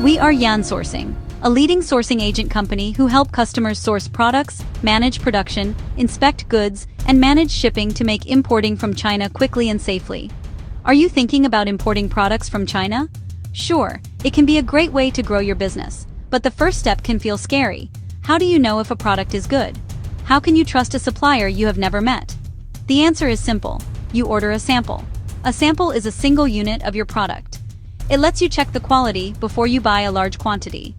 We are Yansourcing, a leading sourcing agent company who help customers source products, manage production, inspect goods, and manage shipping to make importing from China quickly and safely. Are you thinking about importing products from China? Sure, it can be a great way to grow your business, but the first step can feel scary. How do you know if a product is good? How can you trust a supplier you have never met? The answer is simple. You order a sample. A sample is a single unit of your product. It lets you check the quality before you buy a large quantity.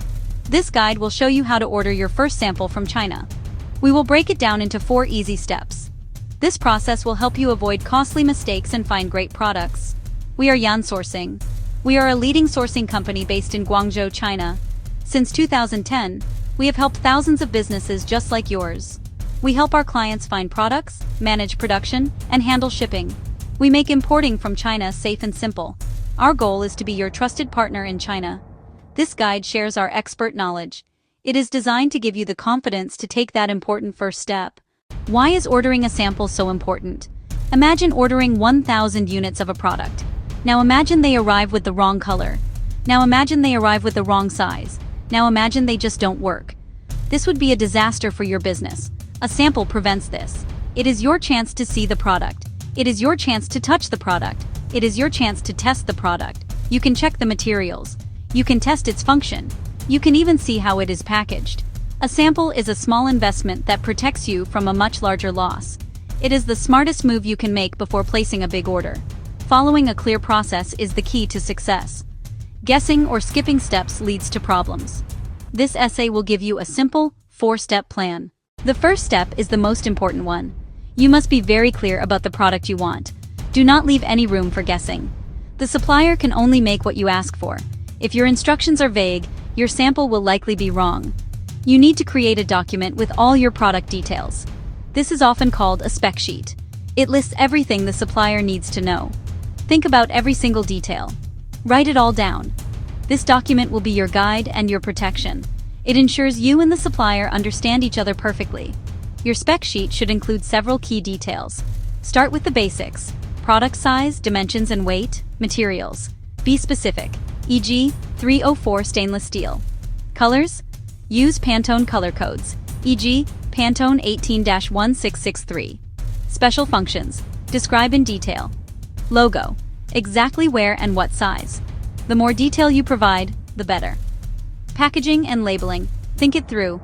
This guide will show you how to order your first sample from China. We will break it down into 4 easy steps. This process will help you avoid costly mistakes and find great products. We are Yansourcing. We are a leading sourcing company based in Guangzhou, China. Since 2010, we have helped thousands of businesses just like yours. We help our clients find products, manage production, and handle shipping. We make importing from China safe and simple. Our goal is to be your trusted partner in China. This guide shares our expert knowledge. It is designed to give you the confidence to take that important first step. Why is ordering a sample so important? Imagine ordering 1,000 units of a product. Now imagine they arrive with the wrong color. Now imagine they arrive with the wrong size. Now imagine they just don't work. This would be a disaster for your business. A sample prevents this. It is your chance to see the product. It is your chance to touch the product. It is your chance to test the product. You can check the materials. You can test its function. You can even see how it is packaged. A sample is a small investment that protects you from a much larger loss. It is the smartest move you can make before placing a big order. Following a clear process is the key to success. Guessing or skipping steps leads to problems. This essay will give you a simple, 4-step plan. The first step is the most important one. You must be very clear about the product you want. Do not leave any room for guessing. The supplier can only make what you ask for. If your instructions are vague, your sample will likely be wrong. You need to create a document with all your product details. This is often called a spec sheet. It lists everything the supplier needs to know. Think about every single detail. Write it all down. This document will be your guide and your protection. It ensures you and the supplier understand each other perfectly. Your spec sheet should include several key details. Start with the basics: product size, dimensions and weight, materials. Be specific, e.g., 304 stainless steel. Colors? Use Pantone color codes, e.g., Pantone 18-1663. Special functions. Describe in detail. Logo. Exactly where and what size. The more detail you provide, the better. Packaging and labeling. Think it through.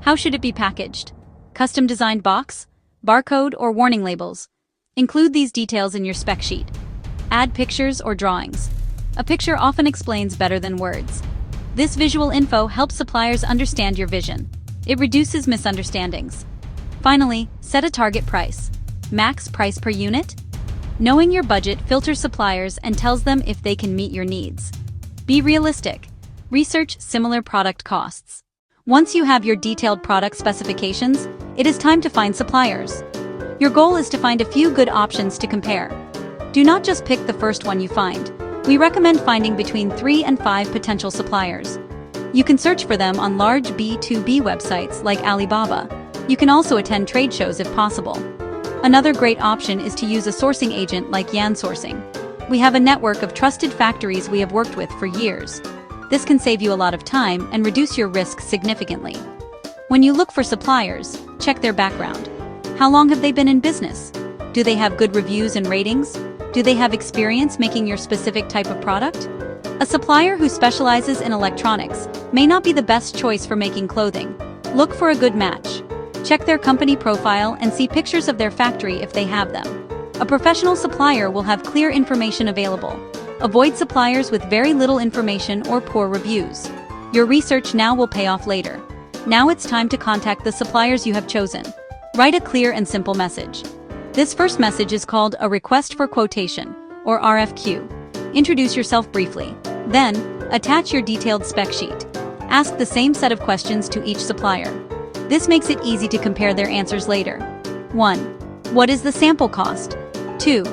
How should it be packaged? Custom designed box, barcode, or warning labels? Include these details in your spec sheet. Add pictures or drawings. A picture often explains better than words. This visual info helps suppliers understand your vision. It reduces misunderstandings. Finally, set a target price. Max price per unit? Knowing your budget filters suppliers and tells them if they can meet your needs. Be realistic. Research similar product costs. Once you have your detailed product specifications, it is time to find suppliers. Your goal is to find a few good options to compare. Do not just pick the first one you find. We recommend finding between 3 and 5 potential suppliers. You can search for them on large B2B websites like Alibaba. You can also attend trade shows if possible. Another great option is to use a sourcing agent like Yansourcing. We have a network of trusted factories we have worked with for years. This can save you a lot of time and reduce your risk significantly. When you look for suppliers, check their background. How long have they been in business? Do they have good reviews and ratings? Do they have experience making your specific type of product? A supplier who specializes in electronics may not be the best choice for making clothing. Look for a good match. Check their company profile and see pictures of their factory if they have them. A professional supplier will have clear information available. Avoid suppliers with very little information or poor reviews. Your research now will pay off later. Now it's time to contact the suppliers you have chosen. Write a clear and simple message. This first message is called a request for quotation, or RFQ. Introduce yourself briefly. Then, attach your detailed spec sheet. Ask the same set of questions to each supplier. This makes it easy to compare their answers later. 1. What is the sample cost? 2.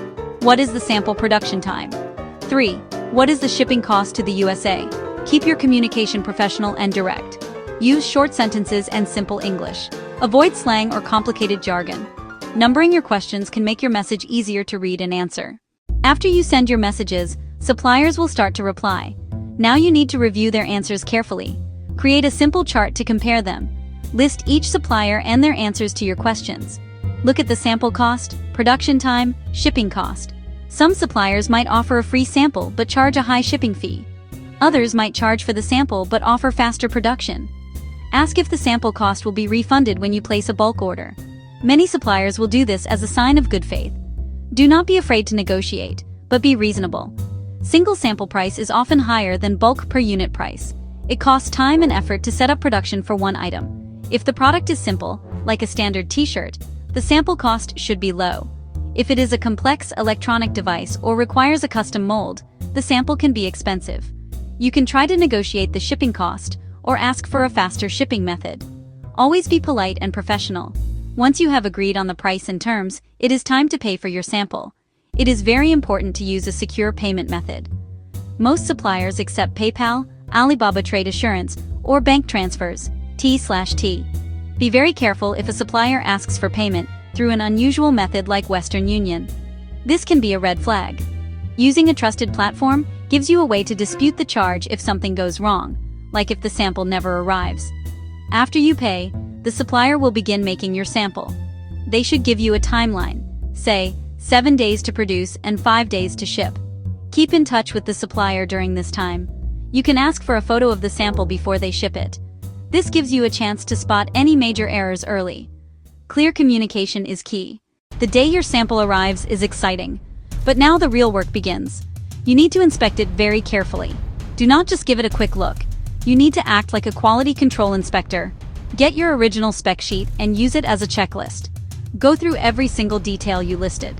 What is the sample production time? 3. What is the shipping cost to the USA? Keep your communication professional and direct. Use short sentences and simple English. Avoid slang or complicated jargon. Numbering your questions can make your message easier to read and answer. After you send your messages, suppliers will start to reply. Now you need to review their answers carefully. Create a simple chart to compare them. List each supplier and their answers to your questions. Look at the sample cost, production time, shipping cost. Some suppliers might offer a free sample but charge a high shipping fee. Others might charge for the sample but offer faster production. Ask if the sample cost will be refunded when you place a bulk order. Many suppliers will do this as a sign of good faith. Do not be afraid to negotiate, but be reasonable. Single sample price is often higher than bulk per unit price. It costs time and effort to set up production for one item. If the product is simple, like a standard t-shirt, the sample cost should be low. If it is a complex electronic device or requires a custom mold, the sample can be expensive. You can try to negotiate the shipping cost or ask for a faster shipping method. Always be polite and professional. Once you have agreed on the price and terms, it is time to pay for your sample. It is very important to use a secure payment method. Most suppliers accept PayPal, Alibaba Trade Assurance, or bank transfers, T/T. Be very careful if a supplier asks for payment through an unusual method like Western Union. This can be a red flag. Using a trusted platform gives you a way to dispute the charge if something goes wrong, like if the sample never arrives. After you pay, the supplier will begin making your sample. They should give you a timeline, say, 7 days to produce and 5 days to ship. Keep in touch with the supplier during this time. You can ask for a photo of the sample before they ship it. This gives you a chance to spot any major errors early. Clear communication is key. The day your sample arrives is exciting. But now the real work begins. You need to inspect it very carefully. Do not just give it a quick look. You need to act like a quality control inspector. Get your original spec sheet and use it as a checklist. Go through every single detail you listed.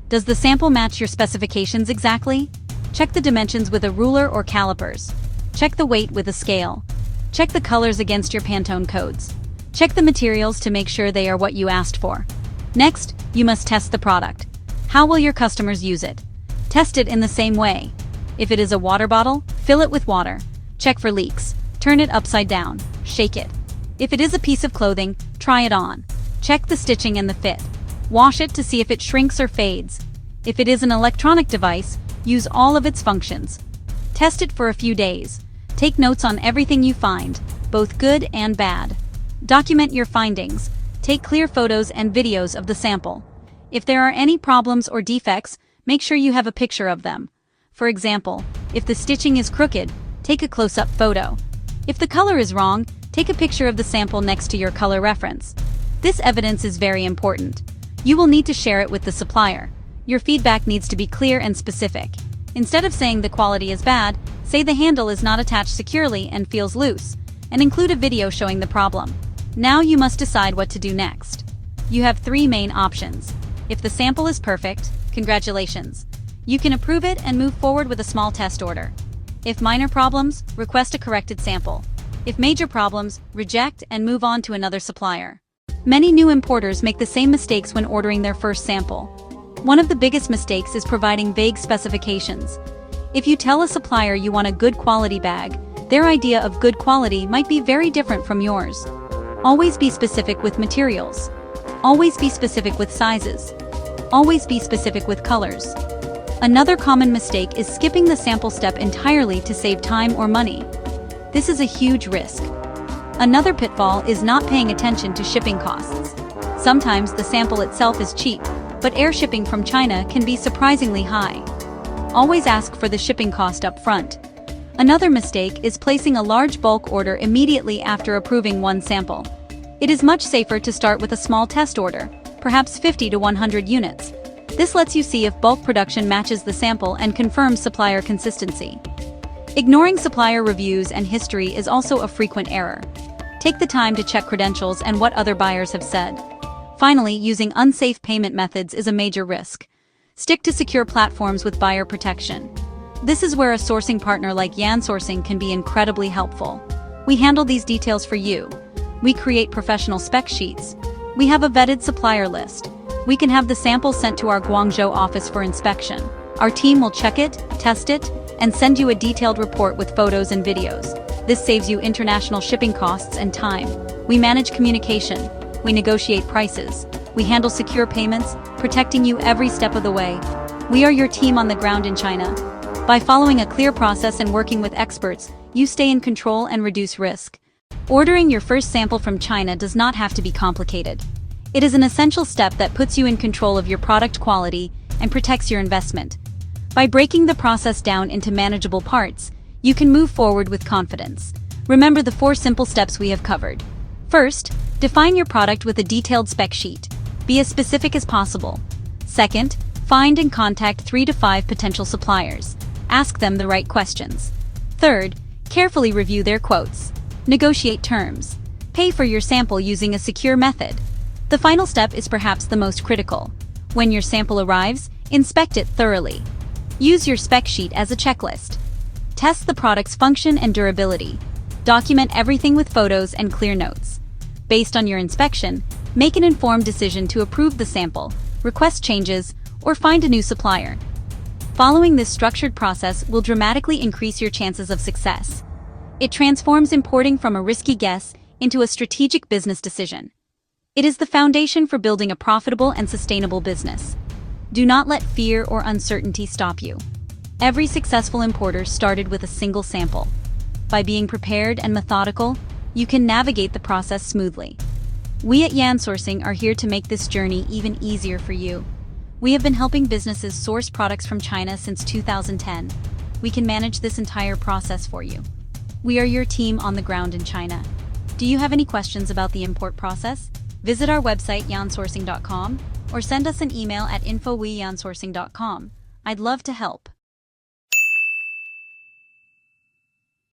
Does the sample match your specifications exactly? Check the dimensions with a ruler or calipers. Check the weight with a scale. Check the colors against your Pantone codes. Check the materials to make sure they are what you asked for. Next, you must test the product. How will your customers use it? Test it in the same way. If it is a water bottle, fill it with water. Check for leaks. Turn it upside down. Shake it. If it is a piece of clothing, try it on. Check the stitching and the fit. Wash it to see if it shrinks or fades. If it is an electronic device, use all of its functions. Test it for a few days. Take notes on everything you find, both good and bad. Document your findings. Take clear photos and videos of the sample. If there are any problems or defects, make sure you have a picture of them. For example, if the stitching is crooked, take a close-up photo. If the color is wrong, take a picture of the sample next to your color reference. This evidence is very important. You will need to share it with the supplier. Your feedback needs to be clear and specific. Instead of saying the quality is bad, say the handle is not attached securely and feels loose, and include a video showing the problem. Now you must decide what to do next. You have 3 main options. If the sample is perfect, congratulations. You can approve it and move forward with a small test order. If minor problems, request a corrected sample. If major problems, reject and move on to another supplier. Many new importers make the same mistakes when ordering their first sample. One of the biggest mistakes is providing vague specifications. If you tell a supplier you want a good quality bag, their idea of good quality might be very different from yours. Always be specific with materials. Always be specific with sizes. Always be specific with colors. Another common mistake is skipping the sample step entirely to save time or money. This is a huge risk. Another pitfall is not paying attention to shipping costs. Sometimes the sample itself is cheap, but air shipping from China can be surprisingly high. Always ask for the shipping cost up front. Another mistake is placing a large bulk order immediately after approving one sample. It is much safer to start with a small test order, perhaps 50 to 100 units. This lets you see if bulk production matches the sample and confirms supplier consistency. Ignoring supplier reviews and history is also a frequent error. Take the time to check credentials and what other buyers have said. Finally, using unsafe payment methods is a major risk. Stick to secure platforms with buyer protection. This is where a sourcing partner like Yansourcing can be incredibly helpful. We handle these details for you. We create professional spec sheets. We have a vetted supplier list. We can have the sample sent to our Guangzhou office for inspection. Our team will check it, test it, and send you a detailed report with photos and videos. This saves you international shipping costs and time. We manage communication. We negotiate prices. We handle secure payments, protecting you every step of the way. We are your team on the ground in China. By following a clear process and working with experts, you stay in control and reduce risk. Ordering your first sample from China does not have to be complicated. It is an essential step that puts you in control of your product quality and protects your investment. By breaking the process down into manageable parts, you can move forward with confidence. Remember the 4 simple steps we have covered. First, define your product with a detailed spec sheet. Be as specific as possible. Second, find and contact 3 to 5 potential suppliers. Ask them the right questions. Third, carefully review their quotes. Negotiate terms. Pay for your sample using a secure method. The final step is perhaps the most critical. When your sample arrives, inspect it thoroughly. Use your spec sheet as a checklist. Test the product's function and durability. Document everything with photos and clear notes. Based on your inspection, make an informed decision to approve the sample, request changes, or find a new supplier. Following this structured process will dramatically increase your chances of success. It transforms importing from a risky guess into a strategic business decision. It is the foundation for building a profitable and sustainable business. Do not let fear or uncertainty stop you. Every successful importer started with a single sample. By being prepared and methodical, you can navigate the process smoothly. We at Yansourcing are here to make this journey even easier for you. We have been helping businesses source products from China since 2010. We can manage this entire process for you. We are your team on the ground in China. Do you have any questions about the import process? Visit our website yansourcing.com or send us an email at info@yansourcing.com. I'd love to help.